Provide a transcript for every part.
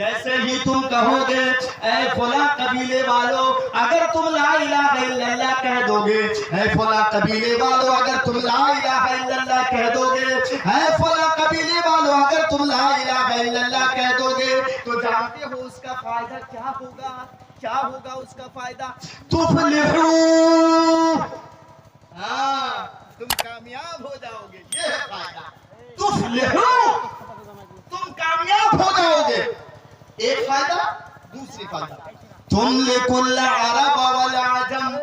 जैसे ही तुम कहोगे ऐ फला कबीले वालों अगर तुम ला इलाहा इल्लल्लाह कह दोगे, ऐ फला कबीले वालों अगर तुम ला इलाहा इल्लल्लाह कह दोगे, ऐ फला कबीले वालों अगर तुम ला इलाहा इल्लल्लाह कह दोगे, तो जानते हो उसका फायदा क्या होगा? क्या होगा उसका फायदा? तुफलिहू, हाँ तुम कामयाब हो जाओगे, ये है फायदा। तुफलिहू, तुम कामयाब हो जाओगे। एक फायदा, दूसरी फायदा तुम लिकुल अरब वल अजम,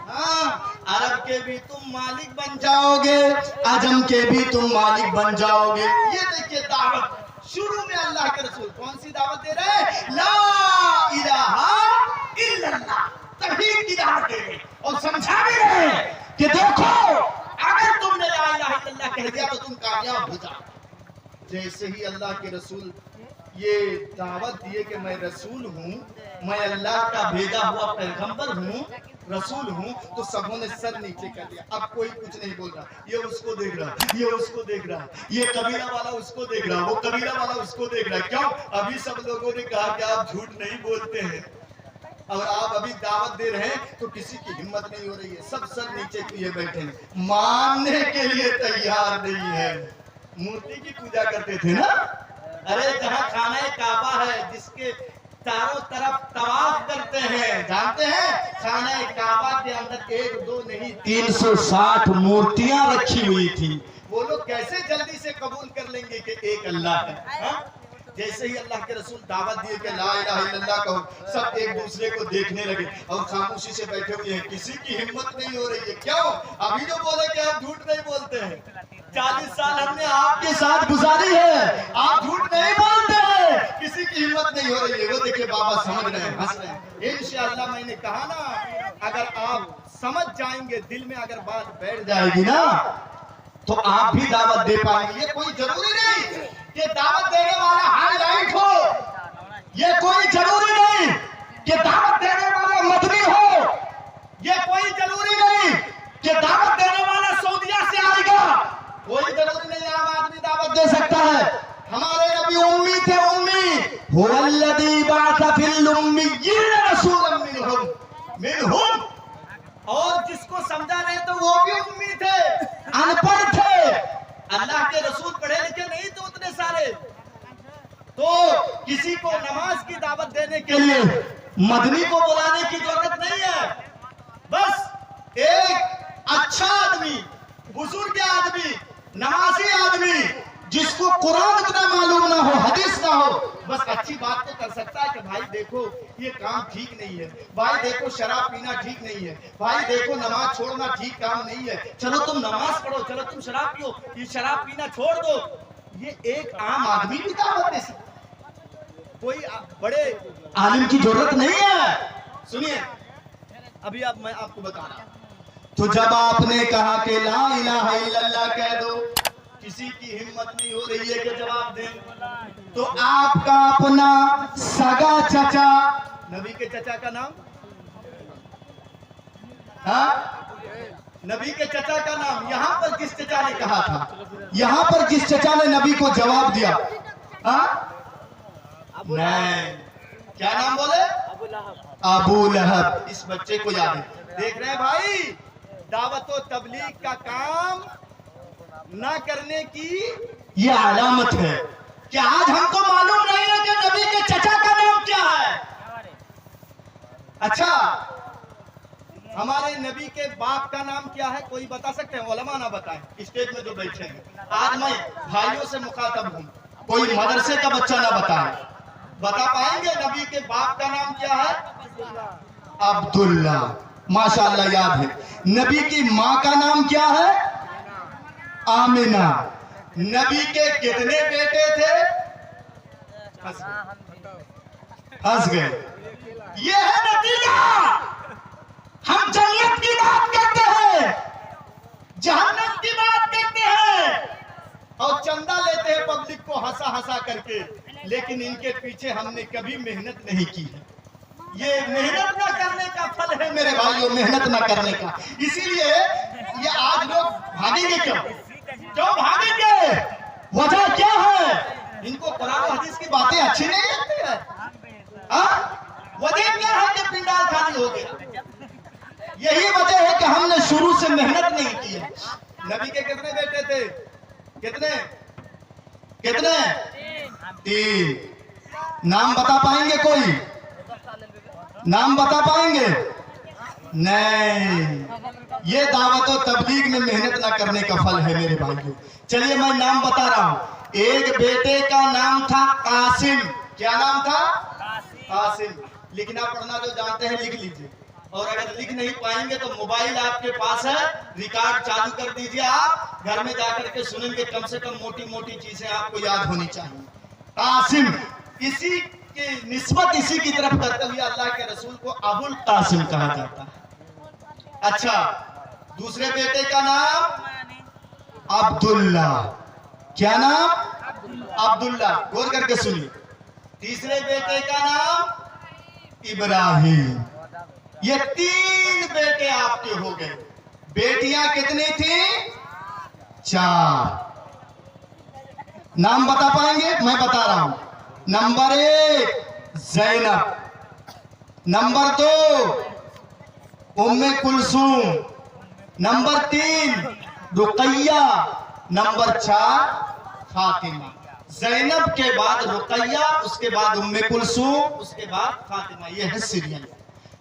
हाँ अरब के भी तुम मालिक बन जाओगे, अजम के भी तुम मालिक बन जाओगे। ये देखिए दावत शुरू में अल्लाह के रसूल कौन सी दावत दे रहे हैं? ला इलाहा इल्लल्लाह, तौहीद की दावत दे रहे और समझा भी रहे कि देखो अगर तुमने ला इलाहा इल्लल्लाह कह दिया तो तुम कामयाब हो जाओ। जैसे ही अल्लाह के रसूल ये दावत दिए कि मैं रसूल हूँ, मैं अल्लाह का भेजा हुआ पैगंबर हूँ, रसूल हूँ, तो सबों ने सर नीचे कर दिया। अब कोई कुछ नहीं बोल रहा, ये उसको देख रहा, ये उसको देख रहा, ये कबीला वाला उसको देख रहा, वो कबीला वाला उसको देख रहा। क्यों? अभी सब लोगों ने कहा कि आप झूठ नहीं बोलते हैं और आप अभी दावत दे रहे हैं, तो किसी की हिम्मत नहीं हो रही है, सब सर नीचे किए बैठे हैं, मानने के लिए तैयार नहीं है। मूर्ति की पूजा करते थे ना, अरे जहाँ खाना काबा है जिसके चारों तरफ तवाफ करते हैं, जानते हैं खाना काबा के अंदर एक दो नहीं 360 मूर्तियां रखी हुई थी। वो लोग कैसे जल्दी से कबूल कर लेंगे कि एक अल्लाह है? हा? जैसे ही अल्लाह के रसूल दावत दिए कि ला इलाहा इल्लल्लाह कहो, सब एक दूसरे को देखने लगे और खामोशी से बैठे हुए हैं, किसी की हिम्मत नहीं हो रही है। क्यों? अभी जो बोले कि आप झूठ नहीं बोलते हैं, 40 साल हमने आपके साथ गुजारी है, आप झूठ नहीं बोलते हैं, किसी की हिम्मत नहीं हो रही है। वो देखिए बाबा समझ रहे हैं, हंस रहे हैं। इंशाअल्लाह मैंने कहा ना, अगर आप समझ जाएंगे, दिल में अगर बात बैठ जाएगी ना, तो आप भी दावत दे पाएंगे। ये कोई जरूरी नहीं कि दावत देने वाला हाईलाइट हो, ये कोई जरूरी नहीं कि दावत देने वाला मदनी हो, ये कोई जरूरी नहीं कि दावत देने वाला सऊदीया से आएगा, कोई जरूरी नहीं। आम आदमी दावत दे सकता है। हमारे नबी उम्मी थे, उम्मी हुवल्लज़ी बअसा फिल उम्मिय्यीन रसूलन मिनहुम, और जिसको समझा रहे तो वो भी उम्मी थे, अनपढ़ थे। अल्लाह के रसूल पढ़े लिखे नहीं थे उतने सारे, तो किसी को नमाज की दावत देने के लिए मदनी को बुलाने की जरूरत नहीं है। बस एक अच्छा आदमी, बुजुर्ग आदमी, नमाजी आदमी, जिसको कुरान इतना मालूम ना हो, हदीस ना हो, बस अच्छी बात तो कर सकता है कि भाई देखो ये काम ठीक नहीं है, भाई देखो शराब पीना ठीक नहीं है, भाई देखो नमाज छोड़ना ठीक काम नहीं है, चलो तुम नमाज पढ़ो, चलो तुम शराब पियो, ये शराब पीना छोड़ दो। ये एक आम आदमी भी दावत दे सकता, कोई बड़े आलिम की जरूरत नहीं है। सुनिए अभी अब मैं आपको बता रहा हूं, तो जब आपने कहा कि ला इलाहा इल्लल्लाह कह दो, किसी की हिम्मत नहीं हो रही है कि जवाब दें, तो आपका अपना सगा चचा, नबी के चचा का नाम, हाँ नबी के चचा का नाम, यहाँ पर जिस चचा ने कहा था, यहाँ पर जिस चचा ने नबी को जवाब दिया, हाँ नहीं, क्या नाम बोले? अबू लहब। इस बच्चे को याद है, देख रहे हैं भाई, दावत और तबलीग का काम ना करने की ये अलामत है कि आज हमको मालूम नहीं है कि नबी के चचा का नाम क्या है। अच्छा, हमारे नबी के बाप का नाम क्या है? कोई बता सकते हैं? उलमा ना बताएं, स्टेज में जो बैठे हैं। आज मैं भाइयों से मुखातब हूं, कोई मदरसे का बच्चा ना बताए, बता पाएंगे नबी के बाप का नाम क्या है? अब्दुल्ला। माशाअल्लाह याद है। नबी की माँ का नाम क्या है? आमिना। नबी के कितने बेटे थे? हंस गए। ये है नतीजा। हम जन्नत की बात करते हैं, जहन्नम की बात करते हैं और चंदा लेते हैं पब्लिक को हंसा हंसा करके, लेकिन इनके पीछे हमने कभी मेहनत नहीं की है। ये मेहनत न करने का फल है मेरे भाइयों, मेहनत न करने का। इसीलिए ये आज लोग भागेंगे क्यों? क्यों भागेंगे? वजह क्या है? इनको कुरान और हदीस की बातें अच्छी नहीं लगती है। कितने? 3। नाम बता पाएंगे कोई? नाम बता पाएंगे? नहीं, ये दावत और तबलीग में मेहनत ना करने का फल है मेरे भाइयों। चलिए मैं नाम बता रहा हूं। एक बेटे का नाम था कासिम। क्या नाम था? कासिम। लिखना पढ़ना जो जानते हैं लिख लीजिए, और अगर लिख नहीं पाएंगे तो मोबाइल आपके पास है, रिकॉर्ड चालू कर दीजिए। आप घर में जाकर के सुनेंगे, कम से कम मोटी मोटी चीजें आपको याद होनी चाहिए। कासिम, इसी की निस्बत इसी की तरफ करते हुए अल्लाह के रसूल को अबुल कासिम कहा जाता है। अच्छा, दूसरे बेटे का नाम अब्दुल्ला। क्या नाम? अब्दुल्ला। गौर करके सुनिए। तीसरे बेटे का नाम इब्राहिम। ये 3 बेटे आपके हो गए। बेटियां कितनी थी? 4। नाम बता पाएंगे? मैं बता रहा हूं। नंबर 1 ज़ैनब, नंबर 2 उम्मे कुलसूम, नंबर 3 रुकैया, नंबर 4 फातिमा। ज़ैनब के बाद रुकैया, उसके बाद उम्मे कुलसूम, उसके बाद फातिमा। ये है सीरियल।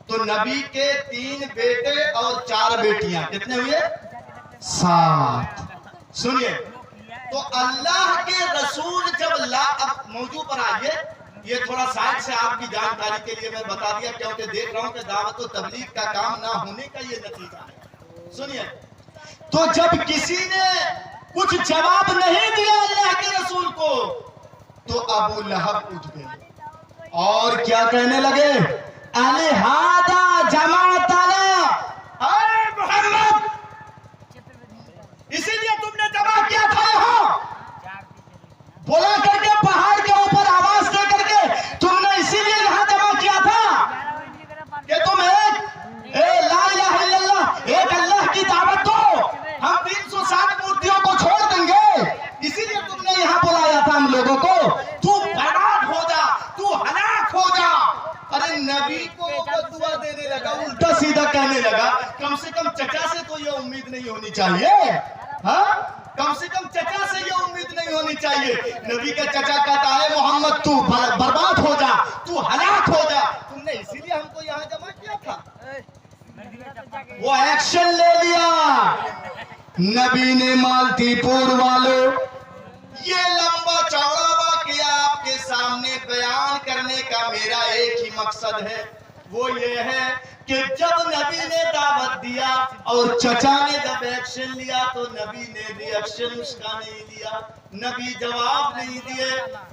तो नबी के 3 बेटे और 4 बेटियां, कितने हुए? 7। सुनिए, तो अल्लाह के रसूल जब अब मौजू पर आइए, ये थोड़ा साइड से आपकी जानकारी के लिए मैं बता दिया, क्योंकि देख रहा हूं कि दावत और तबलीग का काम ना होने का ये नतीजा है। सुनिए, तो जब किसी ने कुछ जवाब नहीं दिया अल्लाह के रसूल को, तो अबू लहब उठ गए और क्या कहने लगे? अलहादा जमाताना, अरे मोहम्मद, इसीलिए तुमने जमा किया था यहाँ, बोला करके पहाड़ के ऊपर आवाज दे करके तुमने इसीलिए यहाँ जमा किया था कि तुम ला इलाहा इल्लल्लाह, एक अल्लाह की दावत दो, हम 360 मूर्तियों को छोड़ देंगे, इसीलिए तुमने यहाँ बुलाया था हम लोगों को। तू बर्बाद हो जा, तू हलाक हो जा। अरे नबी को बददुआ देने लगा, उल्टा सीधा कहने लगा। कम से कम चचा से तो ये उम्मीद नहीं होनी चाहिए। हाँ, कम से कम चचा से ये उम्मीद नहीं होनी चाहिए। नबी का चचा कहता है मोहम्मद तू बर्बाद हो जा, तू हलाक हो जा, तुमने इसीलिए हमको यहाँ जमा किया था। वो एक्शन ले लिया नबी ने। मालतीपुर वालों, ये लंबा चौड़ा वाकया आपके सामने बयान करने का मेरा एक ही मकसद है, वो ये है कि जब नबी ने दावत दिया और चचा ने जब एक्शन लिया, तो नबी ने रिएक्शन उसका नहीं लिया, नबी जवाब नहीं दिए।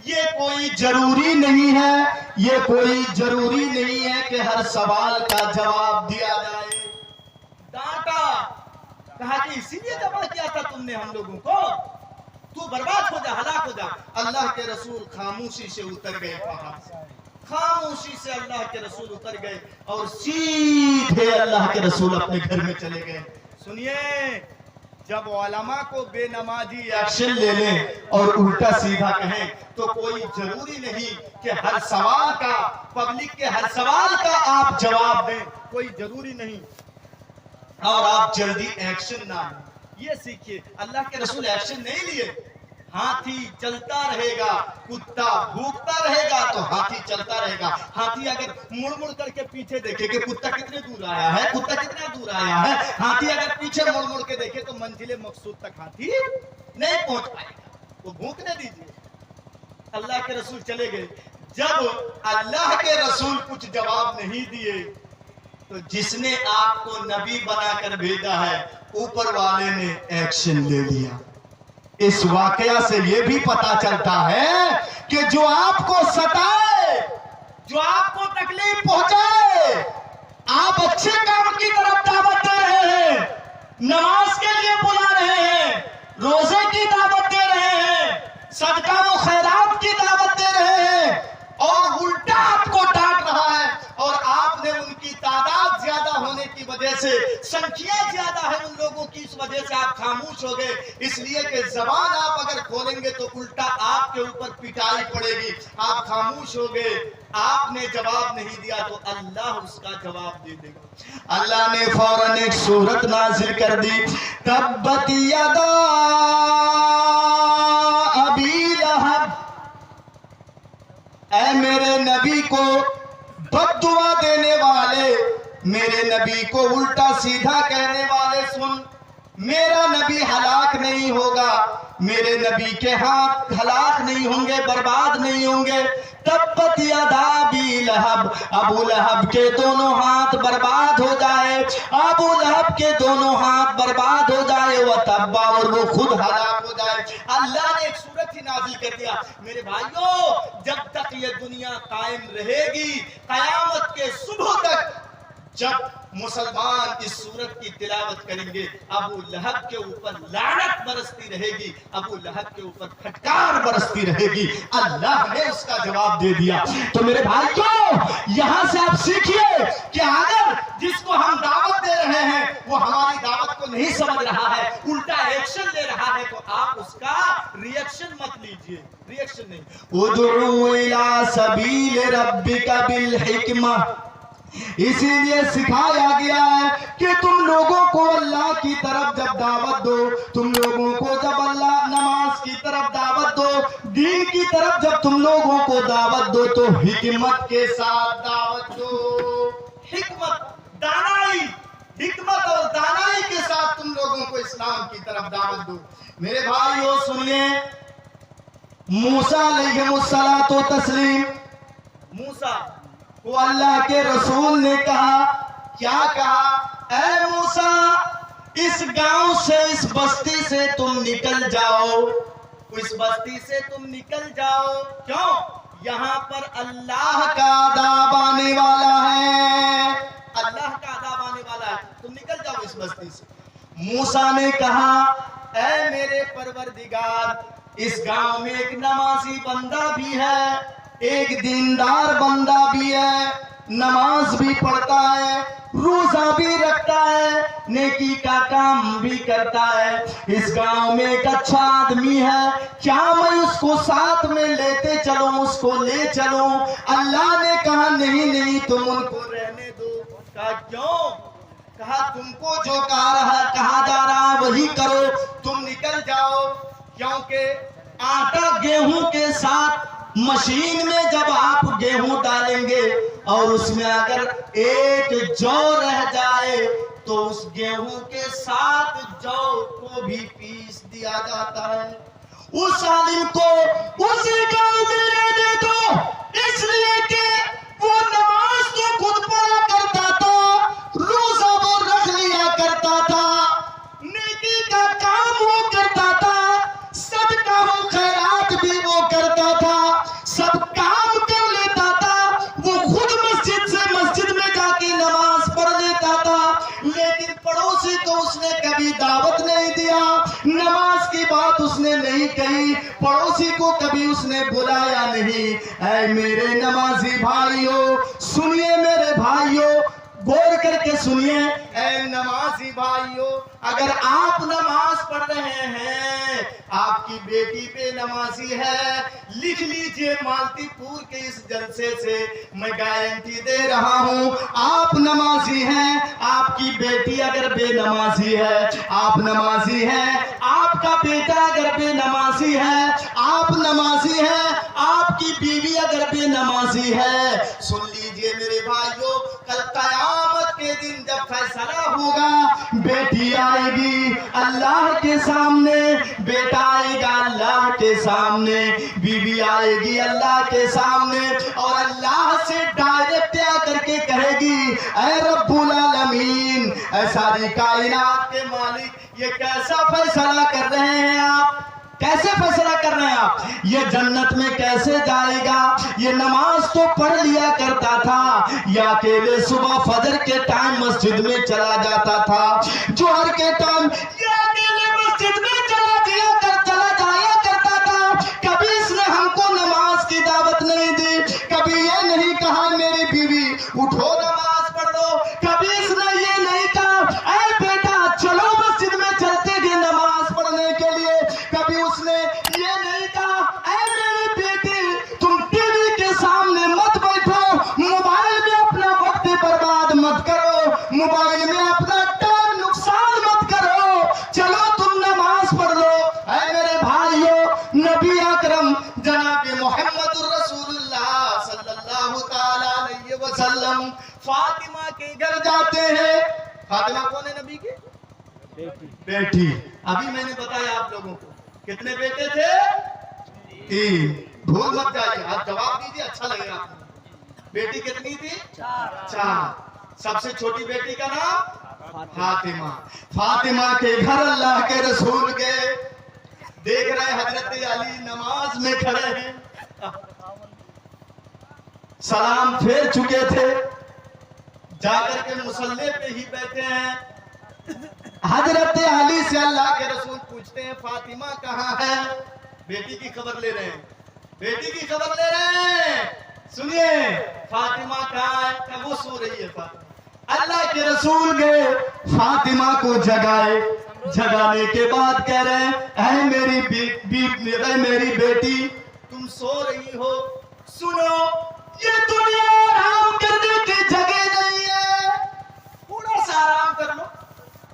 ये कोई जरूरी नहीं है, ये कोई जरूरी नहीं है कि हर सवाल का जवाब दिया जाए। डांटा, कहा कि इसीलिए जमा किया था तुमने हम लोगों को, तू बर्बाद हो जा, हलाक हो जा। अल्लाह के रसूल खामोशी से उतर गए पहाड़ से, खामोशी से अल्लाह के रसूल उतर गए और सीधे अल्लाह के रसूल अपने घर में चले गए। सुनिए, जब उलमा को बेनमाजी एक्शन ले लें और उल्टा सीधा कहें, तो कोई जरूरी नहीं कि हर सवाल का, पब्लिक के हर सवाल का आप जवाब दें, कोई जरूरी नहीं, और आप जल्दी एक्शन ना लें। ये सीखिए, अल्लाह के रसूल एक्शन नहीं लिए। हाथी चलता रहेगा, कुत्ता भूखता रहेगा, तो हाथी चलता रहेगा। हाथी अगर मुड़ मुड़ करके पीछे देखे कि कुत्ता कितने दूर आया है, कुत्ता कितना दूर आया है, हाथी अगर पीछे मुड़ मुड़ के देखे तो मंजिले मकसूद तक हाथी नहीं पहुंच पाएगा। वो भूखने दीजिए। अल्लाह के रसूल चले गए। जब अल्लाह के रसूल कुछ जवाब नहीं दिए, तो जिसने आपको नबी बनाकर भेजा है, ऊपर वाले ने एक्शन ले लिया। इस वाकया से यह भी पता चलता है कि जो आपको सताए, जो आपको तकलीफ पहुंचाए, आप अच्छे काम की तरफ दावत दे रहे हैं, नमाज के लिए बुला रहे हैं, रोजे की दावत दे रहे हैं, सदका व खैरात की दावत दे रहे हैं, और उल्टा आपको डांट रहा है, और आपने उनकी तादाद ज्यादा होने की वजह से, संख्या ज्यादा है उन लोगों की, इस वजह से आप खामोश हो गए। इसलिए कि जबान आप अगर खोलेंगे तो उल्टा आपके ऊपर पिटाई पड़ेगी। आप खामोश हो गए, आपने जवाब नहीं दिया, तो अल्लाह उसका जवाब दे देगा। अल्लाह ने फौरन एक सूरत नाजिल कर दी, तब्बत यदा अबी लहब ऐ मेरे नबी को बद्दुआ देने वाले, मेरे नबी को उल्टा सीधा कहने वाले सुन, मेरा नबी हलाक नहीं होगा, मेरे नबी के हाथ हलाक नहीं होंगे, बर्बाद नहीं होंगे। तब्बत यदा अबी लहब, अबू लहब के दोनों हाथ बर्बाद हो जाए, अबू लहब के दोनों हाथ बर्बाद हो जाए, वह तब्बा, और वो खुद हलाक हो जाए। अल्लाह ने एक सूरत ही नाजिल कर दिया। मेरे भाइयों, जब तक ये दुनिया कायम रहेगी, कयामत के सुबह तक जब मुसलमान इस सूरत की तिलावत करेंगे, अबू लहब के ऊपर लानत बरसती रहेगी, अबू लहब के ऊपर फटकार बरसती रहेगी। अल्लाह ने उसका जवाब दे दिया। तो मेरे भाइयों, यहां से आप सीखिए कि अगर जिसको हम दावत दे रहे हैं वो हमारी दावत को नहीं समझ रहा है, उल्टा एक्शन ले रहा है, तो आप उसका रिएक्शन मत लीजिए, रिएक्शन नहीं। उदउ इला सबील रब्बिका बिल हिकमा, इसीलिए सिखाया गया है कि तुम लोगों को अल्लाह की तरफ जब दावत दो, तुम लोगों को जब अल्लाह नमाज की तरफ दावत दो, दीन की तरफ जब तुम लोगों को दावत दो, तो हिकमत के साथ दावत दो। हिकमत, दानाई, हिकमत और दानाई के साथ तुम लोगों को इस्लाम की तरफ दावत दो। मेरे भाइयों सुनिए, मूसा अलैहिस्सलातो तस्लीम, मूसा वो अल्लाह के रसूल ने कहा, क्या कहा? ऐ मूसा, इस गांव से, इस बस्ती से तुम निकल जाओ, इस बस्ती से तुम निकल जाओ। क्यों? यहाँ पर अल्लाह का अज़ाब आने वाला है, अल्लाह का अज़ाब आने वाला है, तुम निकल जाओ इस बस्ती से। मूसा ने कहा, ऐ मेरे परवरदिगार, इस गांव में एक नमाजी बंदा भी है, एक दीनदार बंदा भी है, नमाज भी पढ़ता है, रोजा भी रखता है, नेकी का काम भी करता है, इस गांव में एक अच्छा आदमी है, क्या मैं उसको साथ में लेते चलूं, उसको ले चलूं? अल्लाह ने कहा नहीं नहीं, तुम उनको रहने दो। कहा क्यों? कहा तुमको जो कहा जा रहा है वही करो, तुम निकल जाओ। क्योंकि आटा गेहूं के साथ मशीन में जब आप गेहूं डालेंगे और उसमें अगर एक जौ रह जाए, तो उस गेहूं के साथ जौ को भी पीस दिया जाता है। उस आलिम को उसी गांव में रहने दो, इसलिए कि वो नमाज तो खुद पढ़ा करता था, रोजा वो रख लिया करता था, नेकी का काम वो करता था, सदका वो खैरात भी वो करता था, सब काम कर लेता था, वो खुद मस्जिद से मस्जिद में जाके नमाज पढ़ लेता था, लेकिन पड़ोसी को उसने कभी दावत नहीं दिया, नमाज की बात उसने नहीं कही, पड़ोसी को कभी उसने बुलाया नहीं। ऐ मेरे नमाजी भाइयों सुनिए, मेरे भाइयों गौर करके सुनिए, ऐ नमाजी भाइयों, अगर आप नमाज पढ़ रहे हैं, आपकी बेटी बेनमाजी है, लिख लीजिए मालतीपुर के इस जलसे से मैं गारंटी दे रहा हूं, आप नमाजी हैं, आपकी बेटी अगर बेनमाजी है, आप नमाजी हैं, आपका बेटा अगर बेनमाजी है, आप नमाजी हैं, आपकी बीवी अगर बेनमाजी है, सुन लीजिए मेरे भाइयों, कल कयामत के दिन जब फैसला होगा, बेटी आएगी अल्लाह के सामने, बेटा आएगा अल्लाह के सामने, बीवी आएगी अल्लाह के सामने, और अल्लाह से डायरेक्ट आकर के कहेगी, ऐ रब्बुल आलमीन, ऐ सारी कायनात के मालिक, ये कैसा फैसला कर रहे हैं आप? कैसे फैसला कर रहे हैं आप? ये जन्नत में कैसे जाएगा? ये नमाज तो पढ़ लिया करता था, या अकेले सुबह फजर के टाइम मस्जिद में चला जाता था, जोहर के टाइम ये अकेले मस्जिद में चला जाया करता था, कभी इसने हमको नमाज की दावत नहीं दी, कभी ये नहीं कहा मेरी बीवी उठो नमाज पढ़ लो, कभी इसने ये नहीं कहा ऐ बेटा चलो मस्जिद में चलते गए नमाज पढ़ने के लिए, कभी उसने ये नहीं कहा ऐ मेरी बेटी तुम टीवी के सामने मत बैठो, मोबाइल में अपना वक्त बर्बाद मत करो, मोबाइल में अपना टाइम नुकसान मत करो, वसल्लम फातिमा के घर जाते हैं। फातिमा कौन है नबी की बेटी। अभी मैंने बताया आप लोगों को कितने बेटे थे? 3। भूल मत जाइए, आप जवाब दीजिए, अच्छा लगेगा आपको। बेटी कितनी थी? 4। सबसे छोटी बेटी का नाम फातिमा। फातिमा के घर अल्लाह के रसूल गए। देख रहे हजरत अली नमाज में खड़े हैं, सलाम फेर चुके थे, जाकर के मुसल्ले पे ही बैठे हैं। हजरत अली से अल्लाह के रसूल पूछते हैं फातिमा कहाँ है? बेटी की खबर ले रहे हैं, बेटी की खबर ले रहे हैं। सुनिए फातिमा कहाँ है? क्या वो सो रही है फातिमा। अल्लाह के रसूल गए, फातिमा को जगाए। जगाने के बाद कह रहे हैं ऐ मेरी बेटी तुम सो रही हो, सुनो ये दुनिया आराम करने की जगह नहीं है, थोड़ा सा आराम कर लो,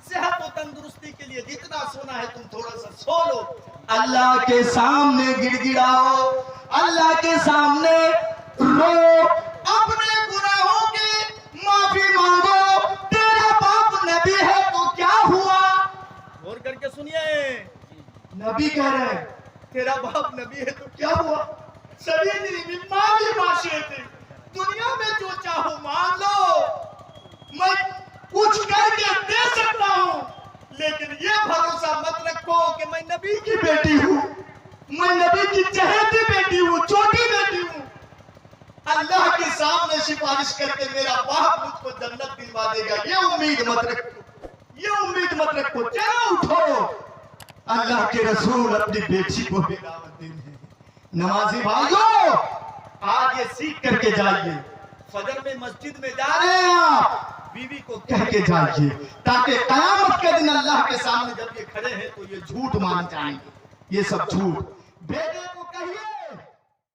सेहत और तंदुरुस्ती के लिए जितना सोना है तुम थोड़ा सा सो लो। अल्लाह के सामने गिड़गिड़ाओ, अल्लाह के सामने रो, अपने गुनाहों की माफी मांगो। तेरा बाप नबी है तो क्या हुआ? गौर करके सुनिए, नबी कह रहे हैं तेरा बाप नबी है तो क्या हुआ? सभी दुनिया में जो चाहो मांग लो, मैं कुछ करके दे सकता हूँ, लेकिन ये भरोसा मत रखो कि मैं नबी की बेटी हूँ, मैं नबी की चहेती बेटी हूँ, छोटी बेटी हूँ। अल्लाह के सामने सिफारिश करके मेरा बाप मुझको जन्नत दिलवा देगा, ये उम्मीद मत रखो, ये उम्मीद मत रखो। चलो उठो, अल्लाह के रसूल अपनी बेटी को भी दावत देंगे। नमाजी भाइयों आज ये सीख करके जाइए, फजर में मस्जिद में जा रहे हैं आप, बीवी को कह के जाइए, ताकि कयामत के दिन अल्लाह के सामने जब ये खड़े हैं तो ये झूठ मान जाएंगे, ये सब झूठ। बेटे को कहिए